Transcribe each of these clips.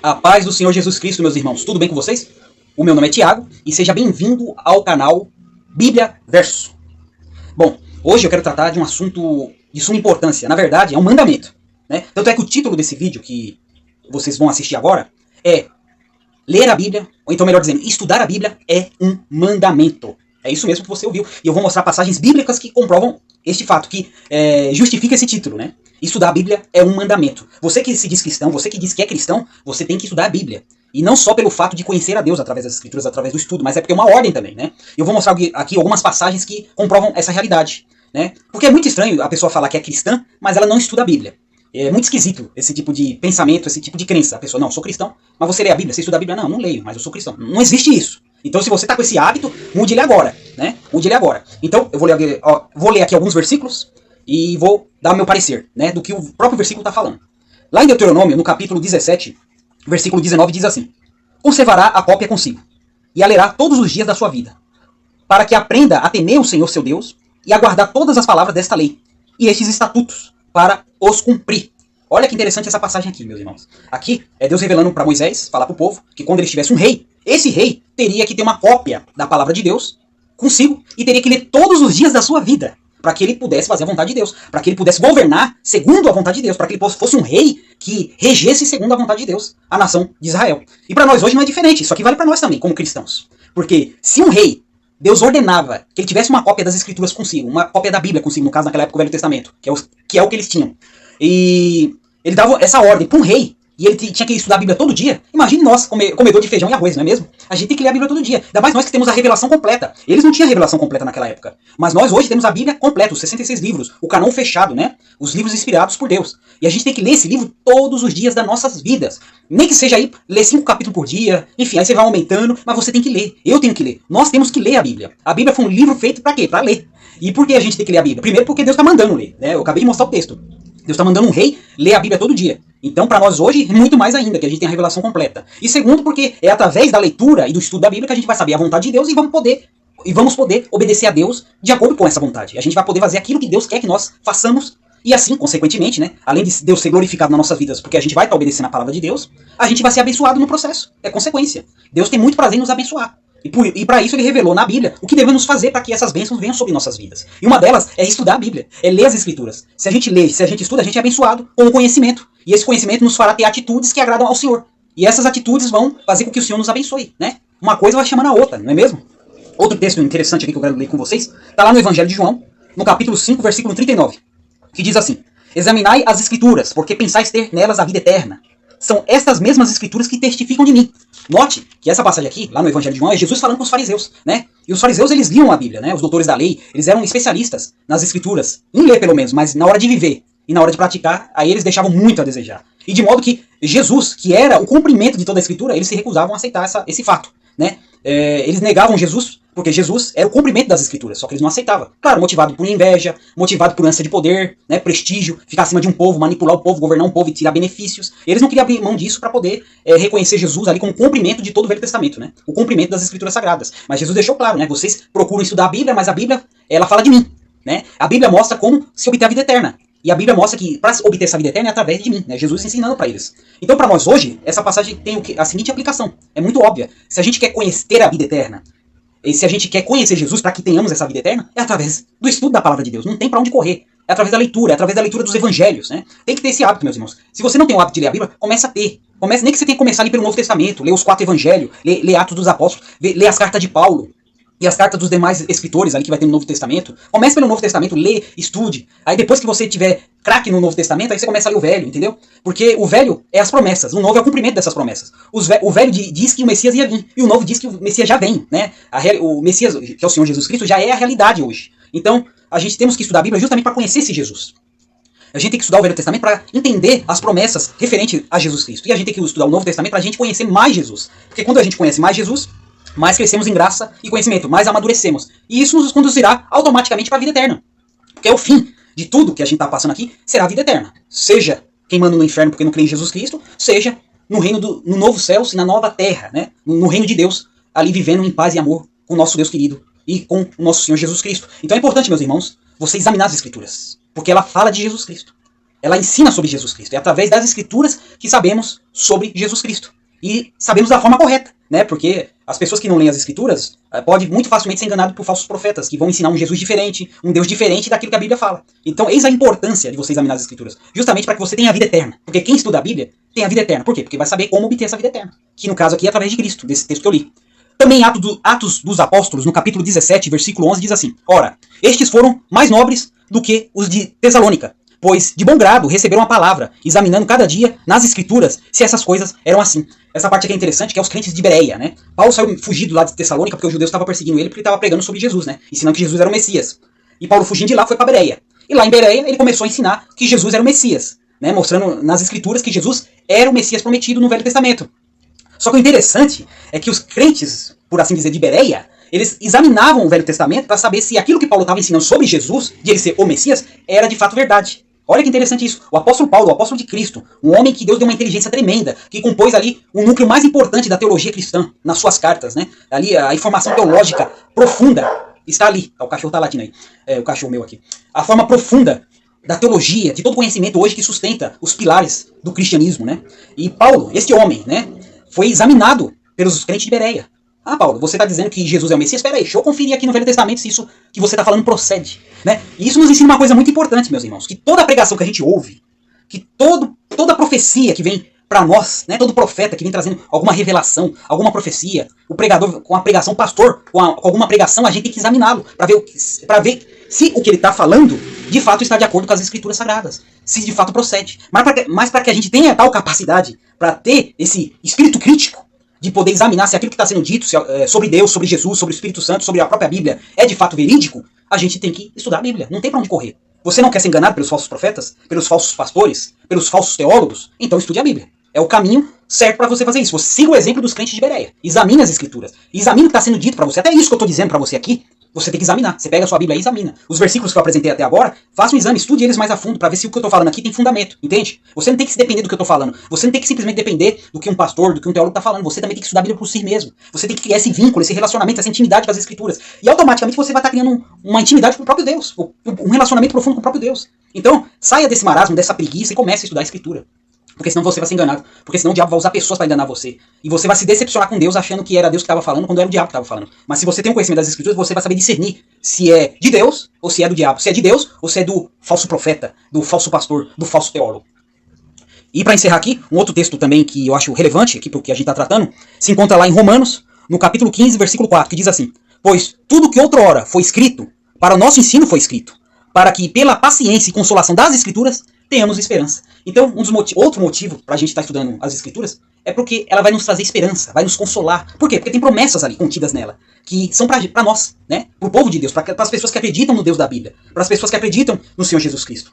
A paz do Senhor Jesus Cristo, meus irmãos. Tudo bem com vocês? O meu nome é Tiago e seja bem-vindo ao canal Bíblia Verso. Bom, hoje eu quero tratar de um assunto de suma importância. Na verdade, é um mandamento, né? Tanto é que o título desse vídeo que vocês vão assistir agora é ler a Bíblia, ou então melhor dizendo, estudar a Bíblia é um mandamento. É isso mesmo que você ouviu. E eu vou mostrar passagens bíblicas que comprovam este fato, que justifica esse título, né? Estudar a Bíblia é um mandamento. Você que se diz cristão, você que diz que é cristão, você tem que estudar a Bíblia. E não só pelo fato de conhecer a Deus através das Escrituras, através do estudo, mas é porque é uma ordem também, né? Eu vou mostrar aqui algumas passagens que comprovam essa realidade, né? Porque é muito estranho a pessoa falar que é cristã, mas ela não estuda a Bíblia. É muito esquisito esse tipo de pensamento, esse tipo de crença. A pessoa, não, eu sou cristão, mas você lê a Bíblia, você estuda a Bíblia? Não, não leio, mas eu sou cristão. Não existe isso. Então se você está com esse hábito, mude ele agora, né? Mude ele agora. Então eu vou ler aqui alguns versículos e vou dar o meu parecer, né, do que o próprio versículo está falando. Lá em Deuteronômio, no capítulo 17, versículo 19, diz assim: conservará a cópia consigo, e a lerá todos os dias da sua vida, para que aprenda a temer o Senhor seu Deus, e a guardar todas as palavras desta lei, e estes estatutos, para os cumprir. Olha que interessante essa passagem aqui, meus irmãos. Aqui é Deus revelando para Moisés, falar para o povo, que quando ele tivesse um rei, esse rei teria que ter uma cópia da palavra de Deus consigo, e teria que ler todos os dias da sua vida, para que ele pudesse fazer a vontade de Deus, para que ele pudesse governar segundo a vontade de Deus, para que ele fosse um rei que regesse segundo a vontade de Deus a nação de Israel. E para nós hoje não é diferente, isso aqui vale para nós também, como cristãos. Porque se um rei, Deus ordenava que ele tivesse uma cópia das Escrituras consigo, uma cópia da Bíblia consigo, no caso naquela época o Velho Testamento, que é o que eles tinham. E ele dava essa ordem para um rei, e ele tinha que estudar a Bíblia todo dia. Imagine nós, comedor de feijão e arroz, não é mesmo? A gente tem que ler a Bíblia todo dia. Ainda mais nós que temos a revelação completa. Eles não tinham a revelação completa naquela época. Mas nós hoje temos a Bíblia completa, os 66 livros, o canão fechado, né? Os livros inspirados por Deus. E a gente tem que ler esse livro todos os dias das nossas vidas. Nem que seja aí, ler 5 capítulos por dia, enfim, aí você vai aumentando, mas você tem que ler. Eu tenho que ler. Nós temos que ler a Bíblia. A Bíblia foi um livro feito pra quê? Pra ler. E por que a gente tem que ler a Bíblia? Primeiro porque Deus está mandando ler, né? Eu acabei de mostrar o texto. Deus está mandando um rei ler a Bíblia todo dia. Então, para nós hoje, muito mais ainda, que a gente tem a revelação completa. E segundo, porque é através da leitura e do estudo da Bíblia que a gente vai saber a vontade de Deus e vamos poder obedecer a Deus de acordo com essa vontade. A gente vai poder fazer aquilo que Deus quer que nós façamos. E assim, consequentemente, né, além de Deus ser glorificado nas nossas vidas, porque a gente vai estar obedecendo a palavra de Deus, a gente vai ser abençoado no processo. É consequência. Deus tem muito prazer em nos abençoar. E para isso ele revelou na Bíblia o que devemos fazer para que essas bênçãos venham sobre nossas vidas. E uma delas é estudar a Bíblia, é ler as Escrituras. Se a gente lê, se a gente estuda, a gente é abençoado com o conhecimento. E esse conhecimento nos fará ter atitudes que agradam ao Senhor. E essas atitudes vão fazer com que o Senhor nos abençoe, né? Uma coisa vai chamando a outra, não é mesmo? Outro texto interessante aqui que eu quero ler com vocês, está lá no Evangelho de João, no capítulo 5, versículo 39, que diz assim: examinai as Escrituras, porque pensais ter nelas a vida eterna. São estas mesmas Escrituras que testificam de mim. Note que essa passagem aqui, lá no Evangelho de João, é Jesus falando com os fariseus, né? E os fariseus, eles liam a Bíblia, né? Os doutores da lei, eles eram especialistas nas Escrituras, em ler pelo menos, mas na hora de viver e na hora de praticar, aí eles deixavam muito a desejar. E de modo que Jesus, que era o cumprimento de toda a Escritura, eles se recusavam a aceitar esse fato, né? Eles negavam Jesus, porque Jesus era o cumprimento das Escrituras, só que eles não aceitavam. Claro, motivado por inveja, motivado por ânsia de poder, né, prestígio, ficar acima de um povo, manipular o povo, governar um povo e tirar benefícios. Eles não queriam abrir mão disso para poder reconhecer Jesus ali como cumprimento de todo o Velho Testamento, né? O cumprimento das Escrituras Sagradas. Mas Jesus deixou claro, né? Vocês procuram estudar a Bíblia, mas a Bíblia, ela fala de mim, né? A Bíblia mostra como se obter a vida eterna. E a Bíblia mostra que para obter essa vida eterna é através de mim, né? Jesus ensinando para eles. Então, para nós hoje, essa passagem tem a seguinte aplicação. É muito óbvia. Se a gente quer conhecer a vida eterna, e se a gente quer conhecer Jesus para que tenhamos essa vida eterna, é através do estudo da palavra de Deus. Não tem para onde correr. É através da leitura, é através da leitura dos evangelhos, né? Tem que ter esse hábito, meus irmãos. Se você não tem o hábito de ler a Bíblia, começa a ter. Nem que você tenha que começar ali pelo Novo Testamento, ler os 4 evangelhos, ler Atos dos Apóstolos, ler as cartas de Paulo. E as cartas dos demais escritores ali que vai ter no Novo Testamento. Comece pelo Novo Testamento, lê, estude. Aí depois que você tiver craque no Novo Testamento, aí você começa a ler o Velho, entendeu? Porque o Velho é as promessas, o Novo é o cumprimento dessas promessas. O Velho diz que o Messias ia vir, e o Novo diz que o Messias já vem, né? O Messias, que é o Senhor Jesus Cristo, já é a realidade hoje. Então, a gente temos que estudar a Bíblia justamente para conhecer esse Jesus. A gente tem que estudar o Velho Testamento para entender as promessas referentes a Jesus Cristo. E a gente tem que estudar o Novo Testamento para a gente conhecer mais Jesus. Porque quando a gente conhece mais Jesus, mais crescemos em graça e conhecimento, mais amadurecemos. E isso nos conduzirá automaticamente para a vida eterna. Porque o fim de tudo que a gente está passando aqui será a vida eterna. Seja queimando no inferno porque não crê em Jesus Cristo, seja no reino no novo céu e na nova terra, né? No reino de Deus, ali vivendo em paz e amor com o nosso Deus querido e com o nosso Senhor Jesus Cristo. Então é importante, meus irmãos, você examinar as Escrituras, porque ela fala de Jesus Cristo. ela ensina sobre Jesus Cristo. É através das escrituras que sabemos sobre Jesus Cristo. E sabemos da forma correta, né? Porque as pessoas que não leem as escrituras podem muito facilmente ser enganadas por falsos profetas, que vão ensinar um Jesus diferente, um Deus diferente daquilo que a Bíblia fala. Então, eis a importância de você examinar as escrituras. Justamente para que você tenha a vida eterna. Porque quem estuda a Bíblia tem a vida eterna. Por quê? Porque vai saber como obter essa vida eterna. Que no caso aqui é através de Cristo, desse texto que eu li. Também Atos dos Apóstolos, no capítulo 17, versículo 11, diz assim: Ora, estes foram mais nobres do que os de Tessalônica, pois de bom grado receberam a palavra, examinando cada dia nas escrituras se essas coisas eram assim. Essa parte aqui é interessante, que é os crentes de Bereia, né? Paulo saiu fugido lá de Tessalônica porque os judeus estavam perseguindo ele porque ele estava pregando sobre Jesus, né? Ensinando que Jesus era o Messias. E Paulo, fugindo de lá, foi para Bereia. E lá em Bereia ele começou a ensinar que Jesus era o Messias, né? Mostrando nas escrituras que Jesus era o Messias prometido no Velho Testamento. Só que o interessante é que os crentes, por assim dizer, de Bereia, eles examinavam o Velho Testamento para saber se aquilo que Paulo estava ensinando sobre Jesus, de ele ser o Messias, era de fato verdade. Olha que interessante isso. O apóstolo Paulo, o apóstolo de Cristo, um homem que Deus deu uma inteligência tremenda, que compôs ali o núcleo mais importante da teologia cristã, nas suas cartas, né? Ali a informação teológica profunda está ali. O cachorro está latindo aí. O cachorro meu aqui. A forma profunda da teologia, de todo conhecimento hoje que sustenta os pilares do cristianismo, né? E Paulo, este homem, né, foi examinado pelos crentes de Bereia. Ah, Paulo, você está dizendo que Jesus é o Messias? Espera aí, deixa eu conferir aqui no Velho Testamento se isso que você está falando procede. Né? E isso nos ensina uma coisa muito importante, meus irmãos, que toda pregação que a gente ouve, que toda profecia que vem para nós, né, todo profeta que vem trazendo alguma revelação, alguma profecia, o pregador com a pregação, o pastor com alguma pregação, a gente tem que examiná-lo para ver se o que ele está falando de fato está de acordo com as escrituras sagradas, se de fato procede. Mas para que a gente tenha tal capacidade, para ter esse espírito crítico, de poder examinar se aquilo que está sendo dito sobre Deus, sobre Jesus, sobre o Espírito Santo, sobre a própria Bíblia é de fato verídico, a gente tem que estudar a Bíblia. Não tem para onde correr. Você não quer ser enganado pelos falsos profetas, pelos falsos pastores, pelos falsos teólogos? Então estude a Bíblia. É o caminho certo para você fazer isso. Você siga o exemplo dos crentes de Bereia. Examine as escrituras. Examine o que está sendo dito para você. Até isso que eu estou dizendo para você aqui, você tem que examinar. Você pega a sua Bíblia e examina. Os versículos que eu apresentei até agora, faça um exame, estude eles mais a fundo para ver se o que eu estou falando aqui tem fundamento. Entende? Você não tem que se depender do que eu estou falando. Você não tem que simplesmente depender do que um pastor, do que um teólogo está falando. Você também tem que estudar a Bíblia por si mesmo. Você tem que criar esse vínculo, esse relacionamento, essa intimidade com as escrituras. E automaticamente você vai estar criando uma intimidade com o próprio Deus. Um relacionamento profundo com o próprio Deus. Então, saia desse marasmo, dessa preguiça e comece a estudar a escritura. Porque senão você vai ser enganado. Porque senão o diabo vai usar pessoas para enganar você. E você vai se decepcionar com Deus achando que era Deus que estava falando quando era o diabo que estava falando. Mas se você tem um conhecimento das escrituras, você vai saber discernir se é de Deus ou se é do diabo. Se é de Deus ou se é do falso profeta, do falso pastor, do falso teólogo. E para encerrar aqui, um outro texto também que eu acho relevante aqui porque a gente está tratando, se encontra lá em Romanos, no capítulo 15, versículo 4, que diz assim: Pois tudo que outrora foi escrito, para o nosso ensino foi escrito, para que pela paciência e consolação das escrituras tenhamos esperança. Então, outro motivo para a gente estar estudando as escrituras é porque ela vai nos trazer esperança, vai nos consolar. Por quê? Porque tem promessas ali contidas nela, que são para nós, né? Para o povo de Deus, para as pessoas que acreditam no Deus da Bíblia, para as pessoas que acreditam no Senhor Jesus Cristo.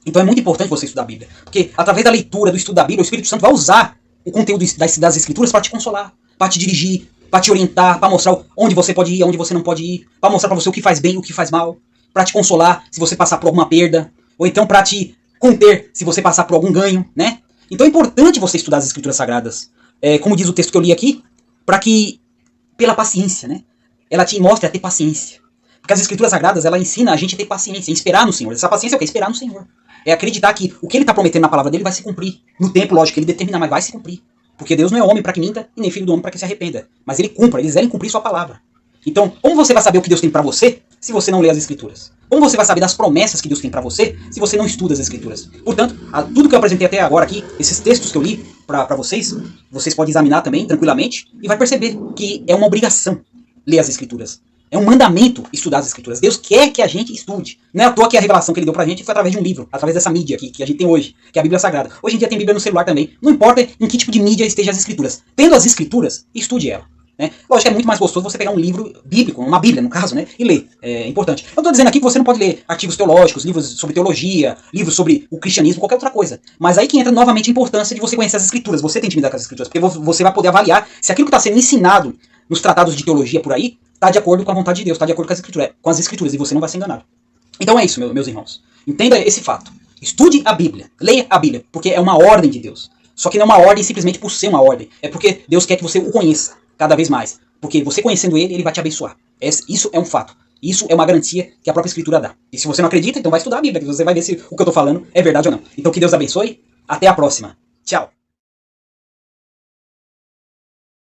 Então é muito importante você estudar a Bíblia, porque através da leitura, do estudo da Bíblia, o Espírito Santo vai usar o conteúdo das escrituras para te consolar, para te dirigir, para te orientar, para mostrar onde você pode ir, onde você não pode ir, para mostrar para você o que faz bem e o que faz mal, para te consolar se você passar por alguma perda, ou então para te conter se você passar por algum ganho, né? Então é importante você estudar as escrituras sagradas, como diz o texto que eu li aqui, para que, pela paciência, né? Ela te mostre a ter paciência. Porque as escrituras sagradas, ela ensina a gente a ter paciência, a esperar no Senhor. Essa paciência é o quê? Esperar no Senhor. É acreditar que o que ele está prometendo na palavra dele vai se cumprir. No tempo, lógico, que ele determina, mas vai se cumprir. Porque Deus não é homem para que minta, e nem filho do homem para que se arrependa. Mas ele cumpre, eles devem cumprir sua palavra. Então, como você vai saber o que Deus tem para você, se você não lê as escrituras? Como você vai saber das promessas que Deus tem para você, se você não estuda as escrituras? Portanto, tudo que eu apresentei até agora aqui, esses textos que eu li para vocês podem examinar também, tranquilamente, e vai perceber que é uma obrigação ler as escrituras. É um mandamento estudar as escrituras. Deus quer que a gente estude. Não é à toa que a revelação que ele deu pra gente foi através de um livro, através dessa mídia aqui, que a gente tem hoje, que é a Bíblia Sagrada. Hoje em dia tem Bíblia no celular também. Não importa em que tipo de mídia estejam as escrituras. Tendo as escrituras, estude ela. Né? Lógico que é muito mais gostoso você pegar um livro bíblico, uma Bíblia no caso, né, e ler. É importante. Eu estou dizendo aqui que você não pode ler artigos teológicos, livros sobre teologia, livros sobre o cristianismo, qualquer outra coisa. Mas aí que entra novamente a importância de você conhecer as escrituras. Você tem intimidade com as escrituras, porque você vai poder avaliar se aquilo que está sendo ensinado nos tratados de teologia por aí está de acordo com a vontade de Deus, está de acordo com as escrituras, e você não vai ser enganado. Então é isso, meus irmãos. Entenda esse fato. Estude a Bíblia, leia a Bíblia, porque é uma ordem de Deus. Só que não é uma ordem simplesmente por ser uma ordem. É porque Deus quer que você o conheça cada vez mais. Porque você conhecendo ele, ele vai te abençoar. Isso é um fato. Isso é uma garantia que a própria Escritura dá. E se você não acredita, então vai estudar a Bíblia, que você vai ver se o que eu estou falando é verdade ou não. Então que Deus abençoe. Até a próxima. Tchau.